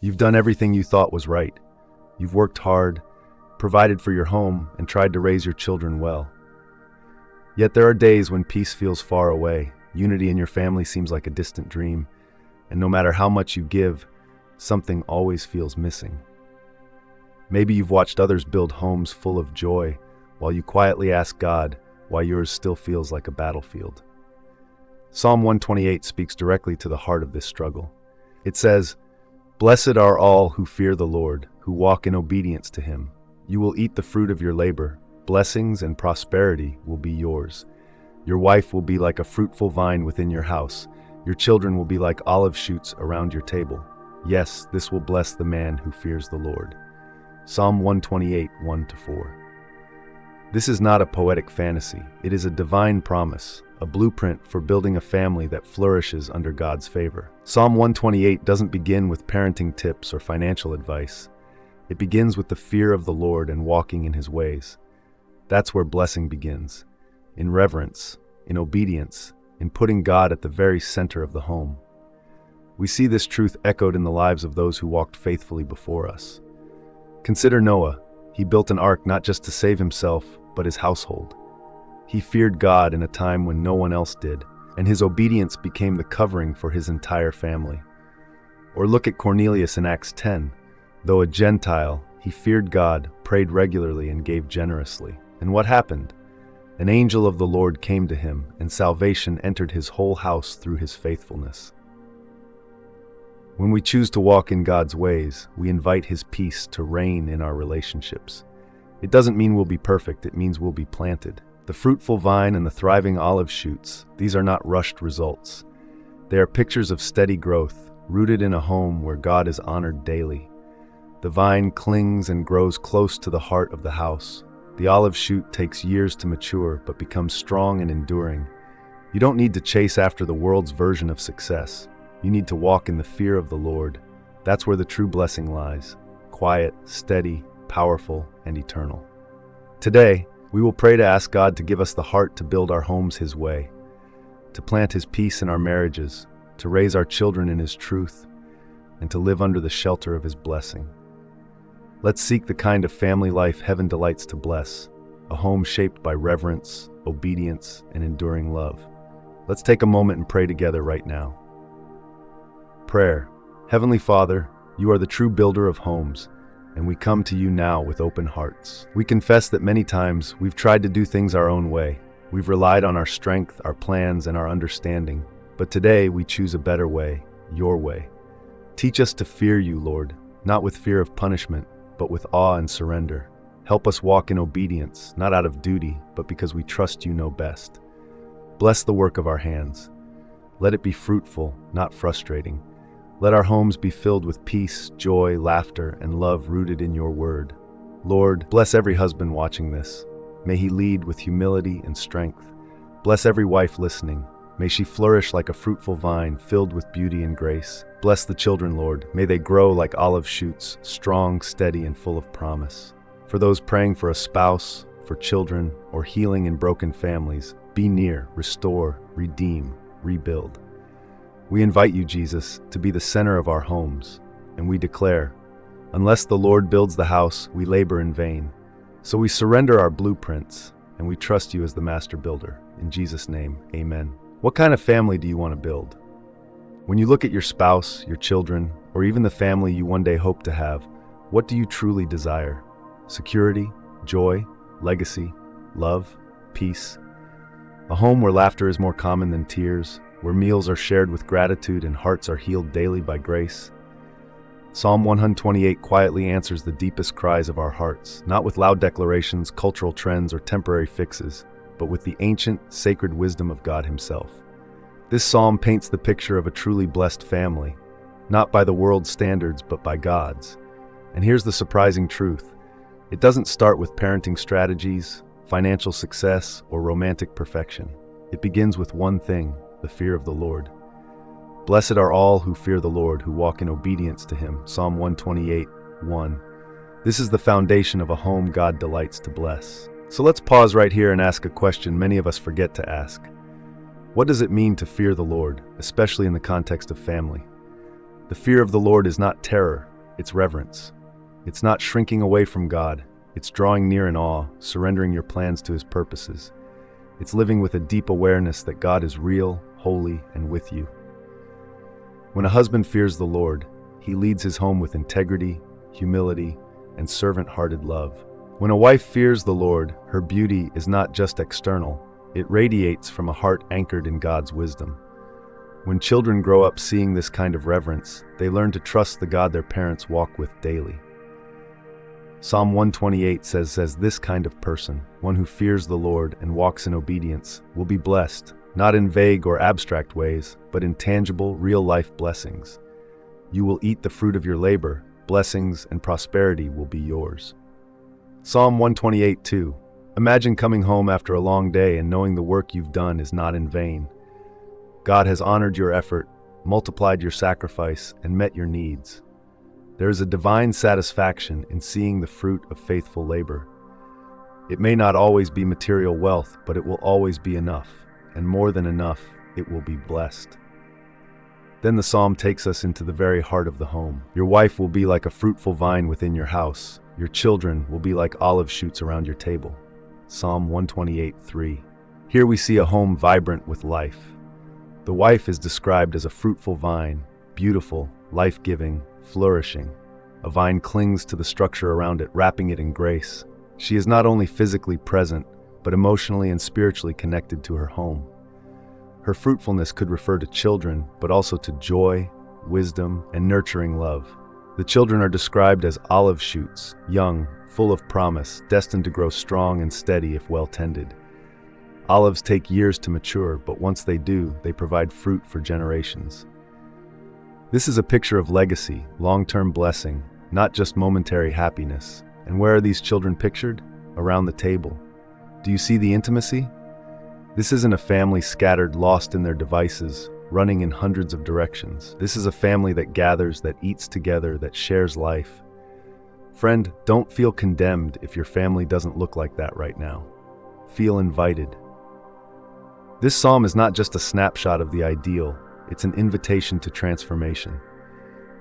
You've done everything you thought was right. You've worked hard, provided for your home, and tried to raise your children well. Yet there are days when peace feels far away, unity in your family seems like a distant dream, and no matter how much you give, something always feels missing. Maybe you've watched others build homes full of joy, while you quietly ask God why yours still feels like a battlefield. Psalm 128 speaks directly to the heart of this struggle. It says, "Blessed are all who fear the Lord, who walk in obedience to him. You will eat the fruit of your labor. Blessings and prosperity will be yours. Your wife will be like a fruitful vine within your house. Your children will be like olive shoots around your table. Yes, this will bless the man who fears the Lord." Psalm 128, 1-4. This is not a poetic fantasy. It is a divine promise, a blueprint for building a family that flourishes under God's favor. Psalm 128 doesn't begin with parenting tips or financial advice. It begins with the fear of the Lord and walking in his ways. That's where blessing begins, in reverence, in obedience, in putting God at the very center of the home. We see this truth echoed in the lives of those who walked faithfully before us. Consider Noah. He built an ark not just to save himself, but his household. He feared God in a time when no one else did, and his obedience became the covering for his entire family. Or look at Cornelius in Acts 10. Though a Gentile, he feared God, prayed regularly, and gave generously. And what happened? An angel of the Lord came to him, and salvation entered his whole house through his faithfulness. When we choose to walk in God's ways, we invite his peace to reign in our relationships. It doesn't mean we'll be perfect, it means we'll be planted. The fruitful vine and the thriving olive shoots, these are not rushed results. They are pictures of steady growth, rooted in a home where God is honored daily. The vine clings and grows close to the heart of the house. The olive shoot takes years to mature, but becomes strong and enduring. You don't need to chase after the world's version of success. You need to walk in the fear of the Lord. That's where the true blessing lies. Quiet, steady, powerful, and eternal. Today, we will pray to ask God to give us the heart to build our homes his way, to plant his peace in our marriages, to raise our children in his truth, and to live under the shelter of his blessing. Let's seek the kind of family life heaven delights to bless, a home shaped by reverence, obedience, and enduring love. Let's take a moment and pray together right now. Prayer. Heavenly Father, you are the true builder of homes, and we come to you now with open hearts. We confess that many times we've tried to do things our own way. We've relied on our strength, our plans, and our understanding. But today we choose a better way, your way. Teach us to fear you, Lord, not with fear of punishment, but with awe and surrender. Help us walk in obedience, not out of duty, but because we trust you know best. Bless the work of our hands. Let it be fruitful, not frustrating. Let our homes be filled with peace, joy, laughter, and love rooted in your word. Lord, bless every husband watching this. May he lead with humility and strength. Bless every wife listening. May she flourish like a fruitful vine filled with beauty and grace. Bless the children, Lord. May they grow like olive shoots, strong, steady, and full of promise. For those praying for a spouse, for children, or healing in broken families, be near, restore, redeem, rebuild. We invite you, Jesus, to be the center of our homes, and we declare, unless the Lord builds the house, we labor in vain. So we surrender our blueprints, and we trust you as the master builder. In Jesus' name, amen. What kind of family do you want to build? When you look at your spouse, your children, or even the family you one day hope to have, what do you truly desire? Security, joy, legacy, love, peace? A home where laughter is more common than tears, where meals are shared with gratitude and hearts are healed daily by grace? Psalm 128 quietly answers the deepest cries of our hearts, not with loud declarations, cultural trends, or temporary fixes, but with the ancient, sacred wisdom of God himself. This psalm paints the picture of a truly blessed family, not by the world's standards, but by God's. And here's the surprising truth. It doesn't start with parenting strategies, financial success, or romantic perfection. It begins with one thing: the fear of the Lord. Blessed are all who fear the Lord, who walk in obedience to him. Psalm 128:1. This is the foundation of a home God delights to bless. So let's pause right here and ask a question many of us forget to ask. What does it mean to fear the Lord, especially in the context of family? The fear of the Lord is not terror, it's reverence. It's not shrinking away from God. It's drawing near in awe, surrendering your plans to His purposes. It's living with a deep awareness that God is real, holy, and with you. When a husband fears the Lord, he leads his home with integrity, humility, and servant-hearted love. When a wife fears the Lord, her beauty is not just external. It radiates from a heart anchored in God's wisdom. When children grow up seeing this kind of reverence, they learn to trust the God their parents walk with daily. Psalm 128 says, this kind of person, one who fears the Lord and walks in obedience, will be blessed, not in vague or abstract ways, but in tangible, real-life blessings. You will eat the fruit of your labor, blessings and prosperity will be yours. Psalm 128:2. Imagine coming home after a long day and knowing the work you've done is not in vain. God has honored your effort, multiplied your sacrifice, and met your needs. There is a divine satisfaction in seeing the fruit of faithful labor. It may not always be material wealth, but it will always be enough, and more than enough, it will be blessed. Then the psalm takes us into the very heart of the home. Your wife will be like a fruitful vine within your house. Your children will be like olive shoots around your table. Psalm 128:3. Here we see a home vibrant with life. The wife is described as a fruitful vine, beautiful, life-giving, flourishing. A vine clings to the structure around it, wrapping it in grace. She is not only physically present, but emotionally and spiritually connected to her home. Her fruitfulness could refer to children, but also to joy, wisdom, and nurturing love. The children are described as olive shoots, young, full of promise, destined to grow strong and steady if well tended. Olives take years to mature, but once they do, they provide fruit for generations. This is a picture of legacy, long-term blessing, not just momentary happiness. And where are these children pictured? Around the table. Do you see the intimacy? This isn't a family scattered, lost in their devices, running in hundreds of directions. This is a family that gathers, that eats together, that shares life. Friend, don't feel condemned if your family doesn't look like that right now. Feel invited. This psalm is not just a snapshot of the ideal, it's an invitation to transformation.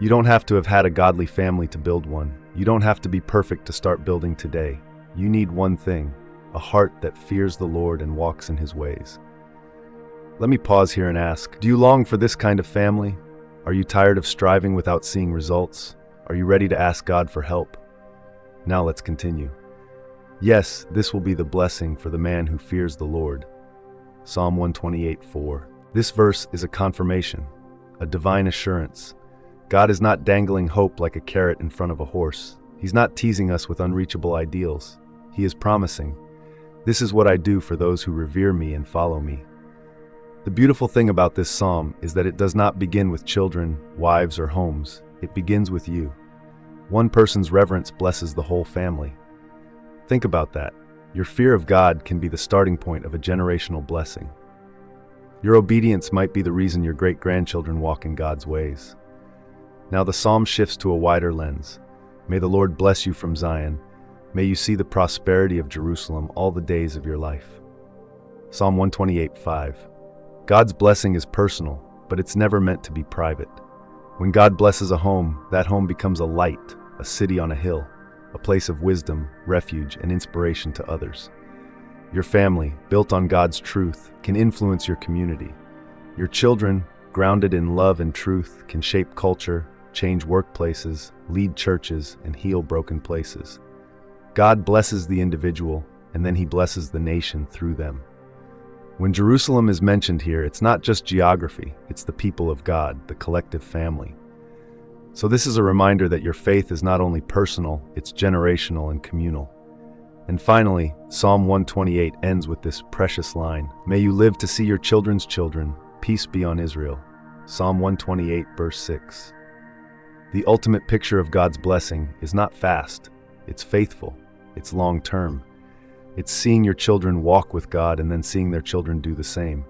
You don't have to have had a godly family to build one. You don't have to be perfect to start building today. You need one thing, a heart that fears the Lord and walks in His ways. Let me pause here and ask, do you long for this kind of family? Are you tired of striving without seeing results? Are you ready to ask God for help? Now let's continue. Yes, this will be the blessing for the man who fears the Lord. Psalm 128:4. This verse is a confirmation, a divine assurance. God is not dangling hope like a carrot in front of a horse. He's not teasing us with unreachable ideals. He is promising, "This is what I do for those who revere me and follow me." The beautiful thing about this psalm is that it does not begin with children, wives, or homes. It begins with you. One person's reverence blesses the whole family. Think about that. Your fear of God can be the starting point of a generational blessing. Your obedience might be the reason your great-grandchildren walk in God's ways. Now the psalm shifts to a wider lens. May the Lord bless you from Zion. May you see the prosperity of Jerusalem all the days of your life. Psalm 128:5. God's blessing is personal, but it's never meant to be private. When God blesses a home, that home becomes a light, a city on a hill, a place of wisdom, refuge, and inspiration to others. Your family, built on God's truth, can influence your community. Your children, grounded in love and truth, can shape culture, change workplaces, lead churches, and heal broken places. God blesses the individual, and then He blesses the nation through them. When Jerusalem is mentioned here, it's not just geography, it's the people of God, the collective family. So this is a reminder that your faith is not only personal, it's generational and communal. And finally, Psalm 128 ends with this precious line, "May you live to see your children's children, peace be on Israel." Psalm 128, verse 6. The ultimate picture of God's blessing is not fast, it's faithful, it's long-term. It's seeing your children walk with God and then seeing their children do the same.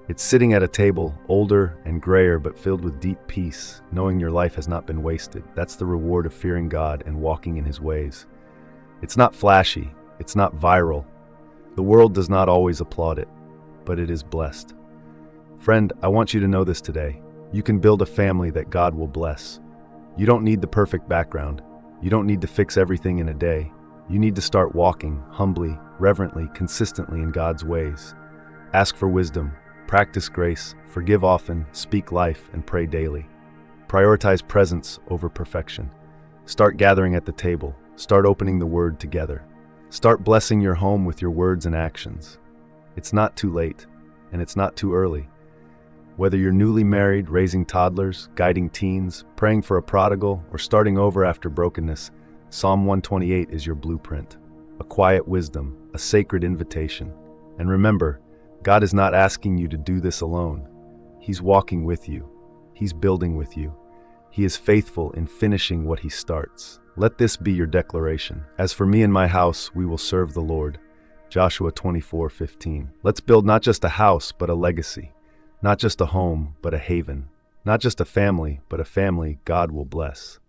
It's sitting at a table, older and grayer but filled with deep peace, knowing your life has not been wasted. That's the reward of fearing God and walking in His ways. It's not flashy, it's not viral. The world does not always applaud it, but it is blessed. Friend, I want you to know this today. You can build a family that God will bless. You don't need the perfect background. You don't need to fix everything in a day. You need to start walking humbly, reverently, consistently in God's ways. Ask for wisdom, practice grace, forgive often, speak life, and pray daily. Prioritize presence over perfection. Start gathering at the table. Start opening the Word together. Start blessing your home with your words and actions. It's not too late, and it's not too early. Whether you're newly married, raising toddlers, guiding teens, praying for a prodigal, or starting over after brokenness, Psalm 128 is your blueprint. A quiet wisdom, a sacred invitation. And remember, God is not asking you to do this alone. He's walking with you. He's building with you. He is faithful in finishing what He starts. Let this be your declaration. As for me and my house, we will serve the Lord. Joshua 24:15. Let's build not just a house, but a legacy. Not just a home, but a haven. Not just a family, but a family God will bless.